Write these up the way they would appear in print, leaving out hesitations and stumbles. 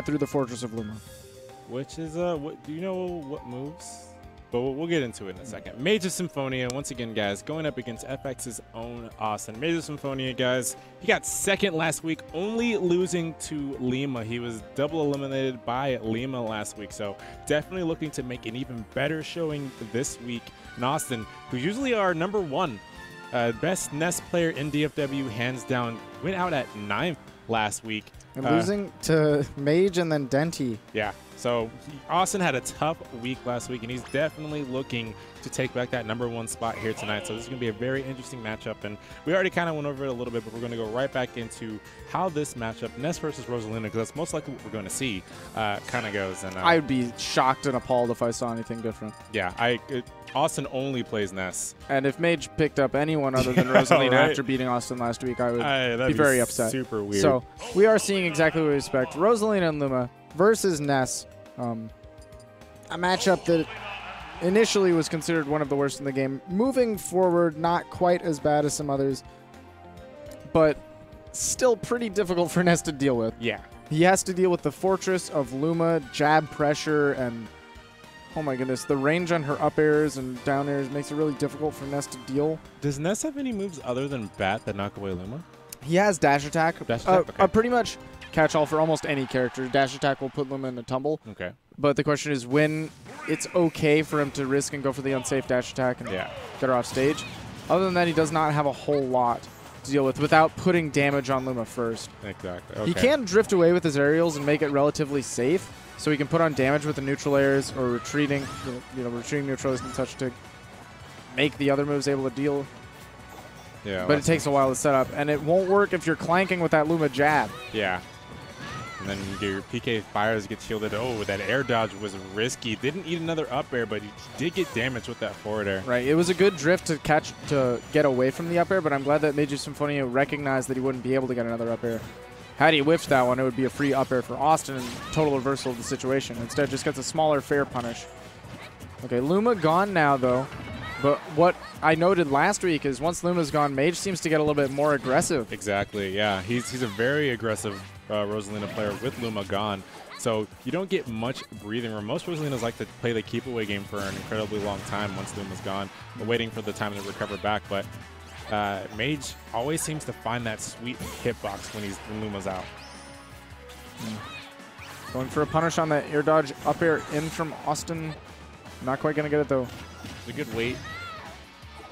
through the Fortress of Luma. Which is, what do you know what moves? But we'll get into it in a second. MageOfSymphonia, once again, guys, going up against FX's own Awestin. MageOfSymphonia, guys, he got second last week, only losing to Lima. He was double eliminated by Lima last week, so definitely looking to make an even better showing this week. And Awestin, who's usually our #1 best Ness player in DFW, hands down, went out at 9th last week. And losing to Mage and then Denti. Yeah. So Awestin had a tough week last week, and he's definitely looking to take back that #1 spot here tonight. So this is going to be a very interesting matchup, and we already kind of went over it a little bit, but we're going to go right back into how this matchup, Ness versus Rosalina, because that's most likely what we're going to see, kind of goes. And I would be shocked and appalled if I saw anything different. Yeah, Awestin only plays Ness. And if Mage picked up anyone other than Rosalina right? After beating Awestin last week, I would That'd be very upset. Super weird. So we are seeing exactly what we expect. Rosalina and Luma versus Ness. A matchup that initially was considered one of the worst in the game. Moving forward, not quite as bad as some others, but still pretty difficult for Ness to deal with. Yeah. He has to deal with the Fortress of Luma, jab pressure, and oh my goodness, the range on her up airs and down airs makes it really difficult for Ness to deal. Does Ness have any moves other than Bat that knock away Luma? He has dash attack. Dash attack? Okay. Pretty much catch-all for almost any character. Dash attack will put Luma in a tumble. Okay. But the question is when it's okay for him to risk and go for the unsafe dash attack and get her off stage. Other than that, he does not have a whole lot to deal with without putting damage on Luma first. Exactly. Okay. He can drift away with his aerials and make it relatively safe, so he can put on damage with the neutral airs or retreating, retreating neutral airs and such to make the other moves able to deal. Yeah. But it takes a while to set up, and it won't work if you're clanking with that Luma jab. Yeah. And then your PK fires get shielded. Oh, that air dodge was risky. Didn't eat another up air, but he did get damage with that forward air. Right. It was a good drift to get away from the up air, but I'm glad that MageOfSymphonia recognized that he wouldn't be able to get another up air. Had he whiffed that one, it would be a free up air for Awestin and total reversal of the situation. Instead, just gets a smaller fair punish. Okay, Luma gone now, though. But what I noted last week is once Luma's gone, Mage seems to get a little bit more aggressive. Exactly, yeah. He's a very aggressive Rosalina player with Luma gone. So you don't get much breathing room. Most Rosalinas like to play the keep away game for an incredibly long time once Luma's gone, waiting for the time to recover back. But Mage always seems to find that sweet hitbox when Luma's out. Going for a punish on that air dodge up air in from Awestin. Not quite going to get it, though. It's a good weight.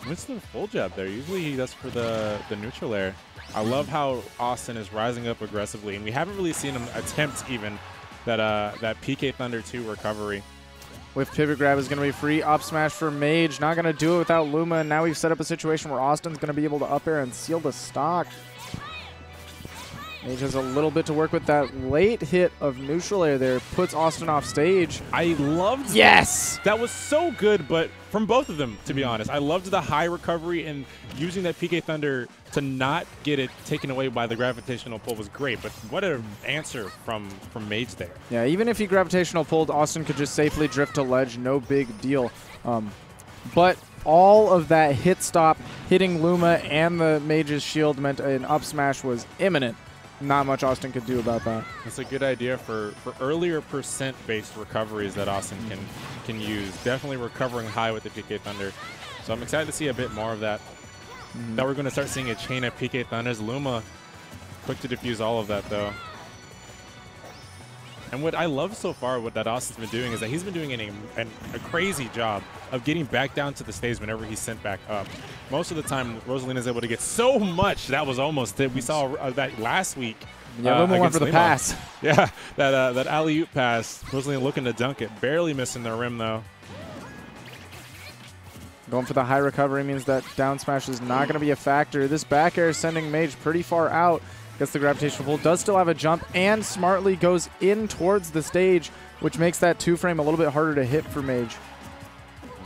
What's the full jab there? Usually he does for the neutral air. I love how Awestin is rising up aggressively, and we haven't really seen him attempt even that PK Thunder 2 recovery. With pivot grab is going to be free. Up smash for Mage. Not going to do it without Luma, and now we've set up a situation where Austin's going to be able to up air and seal the stock. Mage has a little bit to work with. That late hit of neutral air there puts Awestin off stage. I loved Yes! That was so good, but from both of them, to be honest. I loved the high recovery, and using that PK Thunder to not get it taken away by the gravitational pull was great, but what an answer from Mage there. Yeah, even if he gravitational pulled, Awestin could just safely drift to ledge. No big deal. But all of that hit stop hitting Luma and the Mage's shield meant an up smash was imminent. Not much Awestin could do about that. That's a good idea for earlier percent-based recoveries that Awestin can use. Definitely recovering high with the PK Thunder. So I'm excited to see a bit more of that. Now we're going to start seeing a chain of PK Thunders. Luma quick to defuse all of that, though. And what I love so far, what that Austin's been doing, is that he's been doing a crazy job of getting back down to the stage whenever he's sent back up. Most of the time, Rosalina's able to get so much. That was almost it. We saw that last week. Yeah, Luma went for the pass. Yeah, that alley-oop pass. Rosalina looking to dunk it. Barely missing the rim, though. Going for the high recovery means that down smash is not going to be a factor. This back air is sending Mage pretty far out. Gets the gravitational pull, does still have a jump, and smartly goes in towards the stage, which makes that 2-frame a little bit harder to hit for Mage.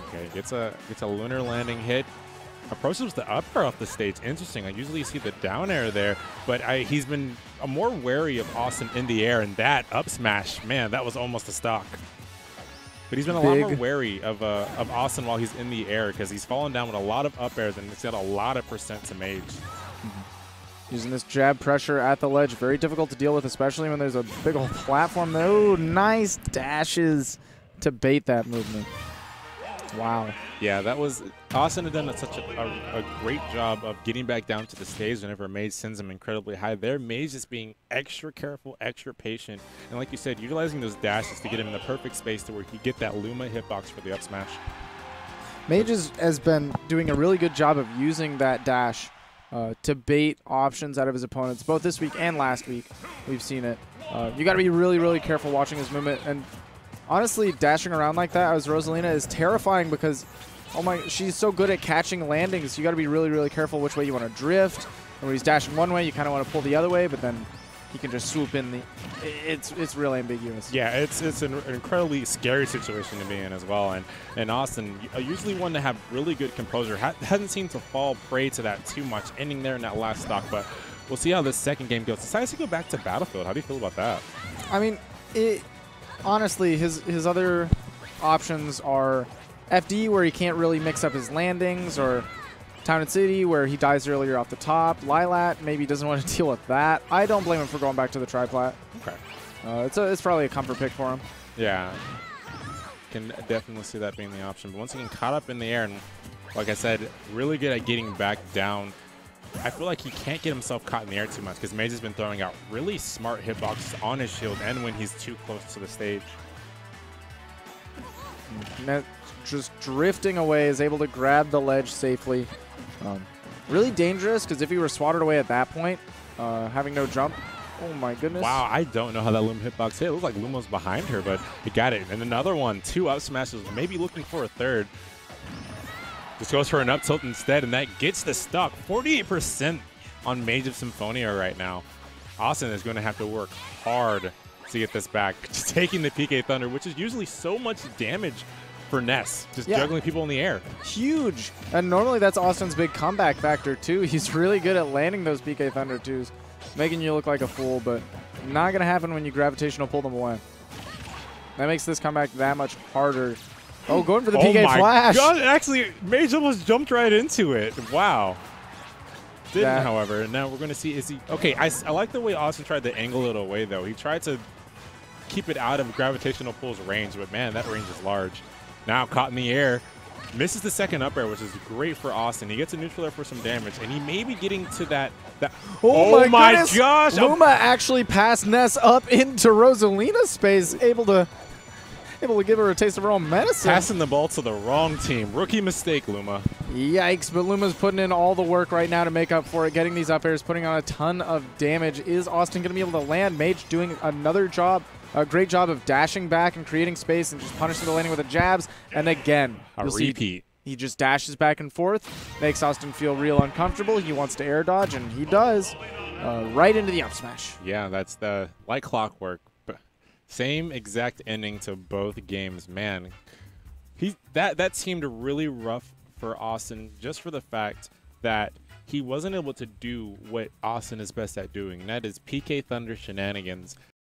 Okay, gets a lunar landing hit. Approaches the up air off the stage. Interesting. I usually see the down air there, but he's been more wary of Awestin in the air, and that up smash, man, that was almost a stock. But he's been a lot more wary of Awestin while he's in the air because he's fallen down with a lot of up airs, and it's got a lot of percent to Mage. Using this jab pressure at the ledge, very difficult to deal with, especially when there's a big old platform there. Oh, nice dashes to bait that movement. Wow. Yeah, that was Awestin had done such a great job of getting back down to the stage whenever Mage sends him incredibly high. There, Mage is being extra careful, extra patient, and like you said, utilizing those dashes to get him in the perfect space to where he get that Luma hitbox for the up smash. Mage has been doing a really good job of using that dash to bait options out of his opponents, both this week and last week. We've seen it. You got to be really, really careful watching his movement. And honestly, dashing around like that as Rosalina is terrifying because, oh my, she's so good at catching landings. You got to be really, really careful which way you want to drift. And when he's dashing one way, you kind of want to pull the other way, but then he can just swoop in the. It's really ambiguous. Yeah, it's an incredibly scary situation to be in as well. And Awestin, usually one to have really good composure, hasn't seemed to fall prey to that too much, ending there in that last stock. But we'll see how this second game goes. Decides to go back to Battlefield. How do you feel about that? I mean, honestly, his other options are FD, where he can't really mix up his landings, or Town and City, where he dies earlier off the top. Lilat maybe doesn't want to deal with that. I don't blame him for going back to the triplat. Okay. It's probably a comfort pick for him. Yeah. Can definitely see that being the option. But once again, caught up in the air, and like I said, really good at getting back down. I feel like he can't get himself caught in the air too much because Mage has been throwing out really smart hitboxes on his shield and when he's too close to the stage. Just drifting away, is able to grab the ledge safely. Really dangerous because if he were swatted away at that point, having no jump, oh my goodness. Wow, I don't know how that Luma hitbox hit. It looked like Luma was behind her, but he got it. And another one, 2 up smashes, maybe looking for a third. Just goes for an up tilt instead, and that gets the stock. 48% on MageOfSymphonia right now. Awestin is going to have to work hard to get this back. Just taking the PK Thunder, which is usually so much damage for Ness, just juggling people in the air. Huge. And normally that's Austin's big comeback factor too. He's really good at landing those PK Thunder 2s, making you look like a fool, but not going to happen when you gravitational pull them away. That makes this comeback that much harder. Oh, going for the PK Flash. God, actually, Mage almost jumped right into it. Wow. Didn't, however. And now we're going to see, is he... Okay, I like the way Awestin tried to angle it away, though. He tried to keep it out of gravitational pull's range, but man, that range is large. Now caught in the air, misses the second up air, which is great for Awestin. He gets a neutral air for some damage, and he may be getting to that. Oh my gosh! Luma actually passed Ness up into Rosalina's space, able to give her a taste of her own medicine. Passing the ball to the wrong team. Rookie mistake, Luma. Yikes! But Luma's putting in all the work right now to make up for it, getting these up airs, putting on a ton of damage. Is Awestin going to be able to land? Mage doing another job. A great job of dashing back and creating space and just punishing the landing with the jabs. And again, a repeat. He just dashes back and forth, makes Awestin feel real uncomfortable. He wants to air dodge, and he does, right into the up smash. Yeah, that's the like clockwork. Same exact ending to both games. Man, that seemed really rough for Awestin, just for the fact that he wasn't able to do what Awestin is best at doing, and that is PK Thunder shenanigans.